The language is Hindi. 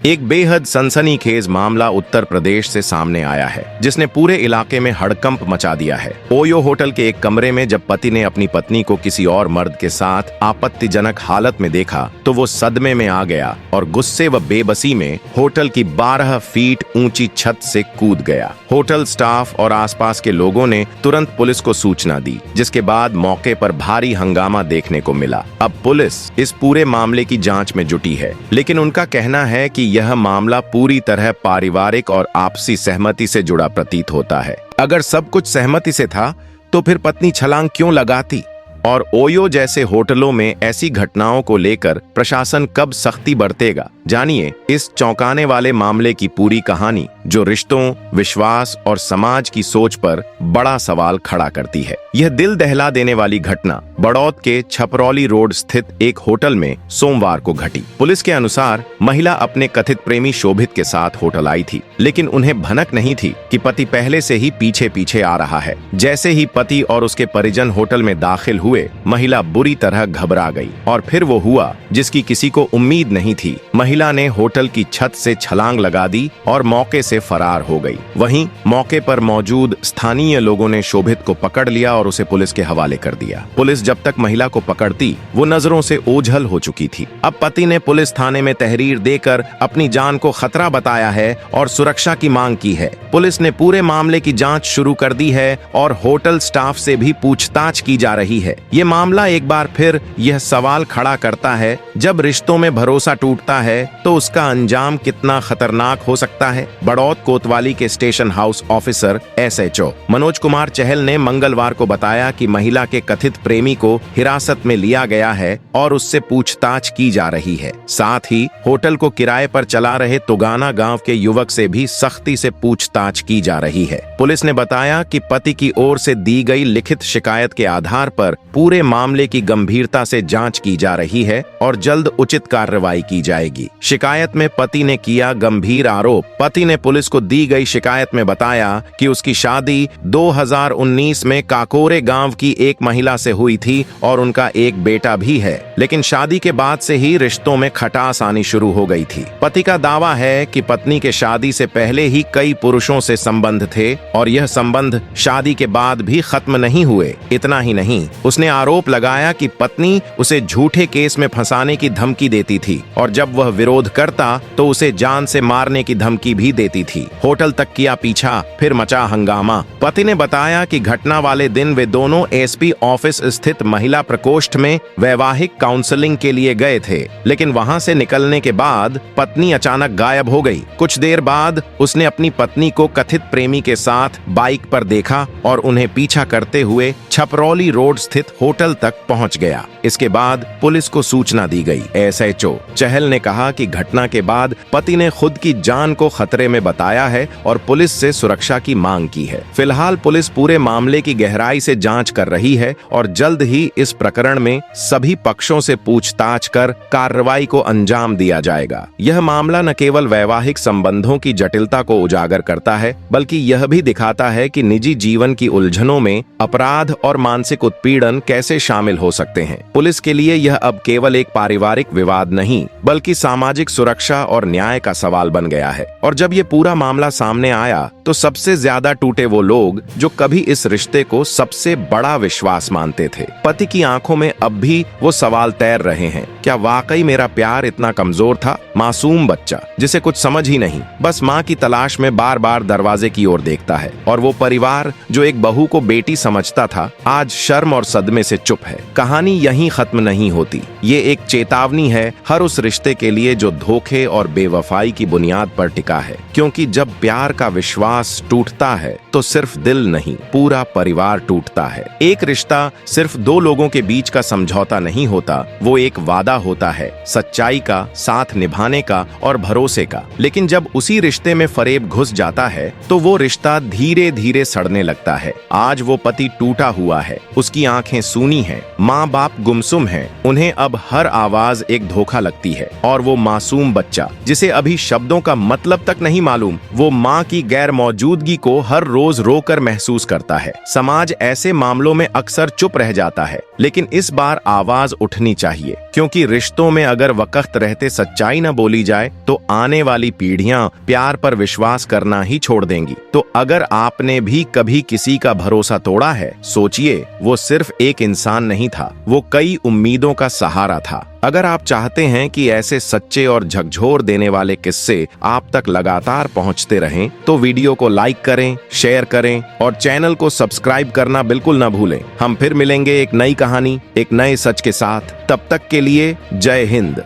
एक बेहद सनसनीखेज मामला उत्तर प्रदेश से सामने आया है जिसने पूरे इलाके में हड़कंप मचा दिया है। ओयो होटल के एक कमरे में जब पति ने अपनी पत्नी को किसी और मर्द के साथ आपत्तिजनक हालत में देखा तो वो सदमे में आ गया और गुस्से व बेबसी में होटल की 12 फीट ऊंची छत से कूद गया। होटल स्टाफ और आसपास के लोगों ने तुरंत पुलिस को सूचना दी, जिसके बाद मौके पर भारी हंगामा देखने को मिला। अब पुलिस इस पूरे मामले की जांच में जुटी है, लेकिन उनका कहना है कि यह मामला पूरी तरह पारिवारिक और आपसी सहमति से जुड़ा प्रतीत होता है। अगर सब कुछ सहमति से था तो फिर पत्नी छलांग क्यों लगाती? और ओयो जैसे होटलों में ऐसी घटनाओं को लेकर प्रशासन कब सख्ती बरतेगा? जानिए इस चौंकाने वाले मामले की पूरी कहानी, जो रिश्तों, विश्वास और समाज की सोच पर बड़ा सवाल खड़ा करती है। यह दिल दहला देने वाली घटना बड़ौद के छपरौली रोड स्थित एक होटल में सोमवार को घटी। पुलिस के अनुसार महिला अपने कथित प्रेमी शोभित के साथ होटल आई थी, लेकिन उन्हें भनक नहीं थी कि पति पहले से ही पीछे पीछे आ रहा है। जैसे ही पति और उसके परिजन होटल में दाखिल हुए, महिला बुरी तरह घबरा गई और फिर वो हुआ जिसकी किसी को उम्मीद नहीं थी। महिला ने होटल की छत से छलांग लगा दी और मौके से फरार हो गई। वहीं मौके पर मौजूद स्थानीय लोगों ने शोभित को पकड़ लिया और उसे पुलिस के हवाले कर दिया। पुलिस जब तक महिला को पकड़ती, वो नजरों से ओझल हो चुकी थी। अब पति ने पुलिस थाने में तहरीर देकर अपनी जान को खतरा बताया है और सुरक्षा की मांग की है। पुलिस ने पूरे मामले की जांच शुरू कर दी है और होटल स्टाफ से भी पूछताछ की जा रही है। ये मामला एक बार फिर यह सवाल खड़ा करता है, जब रिश्तों में भरोसा टूटता है तो उसका अंजाम कितना खतरनाक हो सकता है। बड़ौद कोतवाली के station house officer SHO Manoj Kumar Chahal ने मंगलवार को बताया कि महिला के कथित प्रेमी को हिरासत में लिया गया है और उससे पूछताछ की जा रही है। साथ ही होटल को किराए पर चला रहे तुगाना गांव के युवक से भी सख्ती से पूछताछ की जा रही है। पुलिस ने बताया कि पति की ओर से दी गई लिखित शिकायत के आधार पर पूरे मामले की गंभीरता से जांच की जा रही है और जल्द उचित कार्रवाई की जाएगी। शिकायत में पति ने किया गंभीर आरोप। पति ने पुलिस को दी गई शिकायत में बताया कि उसकी शादी 2019 में काकोरे गांव की एक महिला से हुई थी और उनका एक बेटा भी है, लेकिन शादी के बाद से ही रिश्तों में खटास आनी शुरू हो गई थी। पति का दावा है कि पत्नी के शादी से पहले ही कई पुरुषों से संबंध थे और यह संबंध शादी के बाद भी खत्म नहीं हुए। इतना ही नहीं, उसने आरोप लगाया कि पत्नी उसे झूठे केस में फंसाने की धमकी देती थी और जब वह विरोध करता तो उसे जान से मारने की धमकी भी देती थी। होटल तक किया पीछा, फिर मचा हंगामा। पति ने बताया कि घटना वाले दिन वे दोनों SP ऑफिस स्थित महिला प्रकोष्ठ में वैवाहिक काउंसलिंग के लिए गए थे, लेकिन वहां से निकलने के बाद पत्नी अचानक गायब हो गई। कुछ देर बाद उसने अपनी पत्नी को कथित प्रेमी के साथ बाइक पर देखा और उन्हें पीछा करते हुए छपरौली रोड स्थित होटल तक पहुंच गया। इसके बाद पुलिस को सूचना दी गई। SHO चहल ने कहा कि घटना के बाद पति ने खुद की जान को खतरे में बताया है और पुलिस से सुरक्षा की मांग की है। फिलहाल पुलिस पूरे मामले की गहराई से जांच कर रही है और जल्द ही इस प्रकरण में सभी पक्षों से पूछताछ कर कार्रवाई को अंजाम दिया जाएगा। यह मामला न केवल वैवाहिक संबंधों की जटिलता को उजागर करता है, बल्कि यह भी दिखाता है कि निजी जीवन की उलझनों में अपराध और मानसिक उत्पीड़न कैसे शामिल हो सकते हैं। पुलिस के लिए यह अब केवल एक पारिवारिक विवाद नहीं, बल्कि सामाजिक सुरक्षा और न्याय का सवाल बन गया है। और जब ये पूरा मामला सामने आया तो सबसे ज्यादा टूटे वो लोग जो कभी इस रिश्ते को सबसे बड़ा विश्वास मानते थे। पति की आंखों में अब भी वो सवाल तैर रहे हैं, क्या वाकई मेरा प्यार इतना कमजोर था? मासूम बच्चा जिसे कुछ समझ ही नहीं, बस माँ की तलाश में बार बार दरवाजे की ओर देखता है। और वो परिवार जो एक बहू को बेटी समझता था, आज शर्म और सदमे से चुप है। कहानी यहीं खत्म नहीं होती। ये एक चेतावनी है हर उस रिश्ते के लिए जो धोखे और बेवफाई की बुनियाद पर टिका है, क्योंकि जब प्यार का विश्वास टूटता है तो सिर्फ दिल नहीं, पूरा परिवार टूटता है। एक रिश्ता सिर्फ दो लोगों के बीच का समझौता नहीं होता, वो एक वादा होता है, सच्चाई का, साथ निभाने का और भरोसे का। लेकिन जब उसी रिश्ते में फरेब घुस जाता है तो वो रिश्ता धीरे धीरे सड़ने लगता है। आज वो पति टूटा हुआ है, उसकी आंखें आंखें सूनी हैं, माँ बाप गुमसुम हैं, उन्हें अब हर आवाज एक धोखा लगती है। और वो मासूम बच्चा जिसे अभी शब्दों का मतलब तक नहीं मालूम, वो माँ की गैर मौजूदगी को हर रोज रोकर महसूस करता है। समाज ऐसे मामलों में अक्सर चुप रह जाता है, लेकिन इस बार आवाज उठनी चाहिए, क्योंकि रिश्तों में अगर वक्त रहते सच्चाई न बोली जाए तो आने वाली पीढ़ियां प्यार पर विश्वास करना ही छोड़ देंगी। तो अगर आपने भी कभी किसी का भरोसा तोड़ा है, सोचिए, वो सिर्फ एक इंसान नहीं था, वो कई उम्मीदों का सहारा था। अगर आप चाहते हैं कि ऐसे सच्चे और झकझोर देने वाले किस्से आप तक लगातार पहुंचते रहें, तो वीडियो को लाइक करें, शेयर करें और चैनल को सब्सक्राइब करना बिल्कुल न भूलें। हम फिर मिलेंगे एक नई कहानी, एक नए सच के साथ। तब तक के लिए जय हिंद।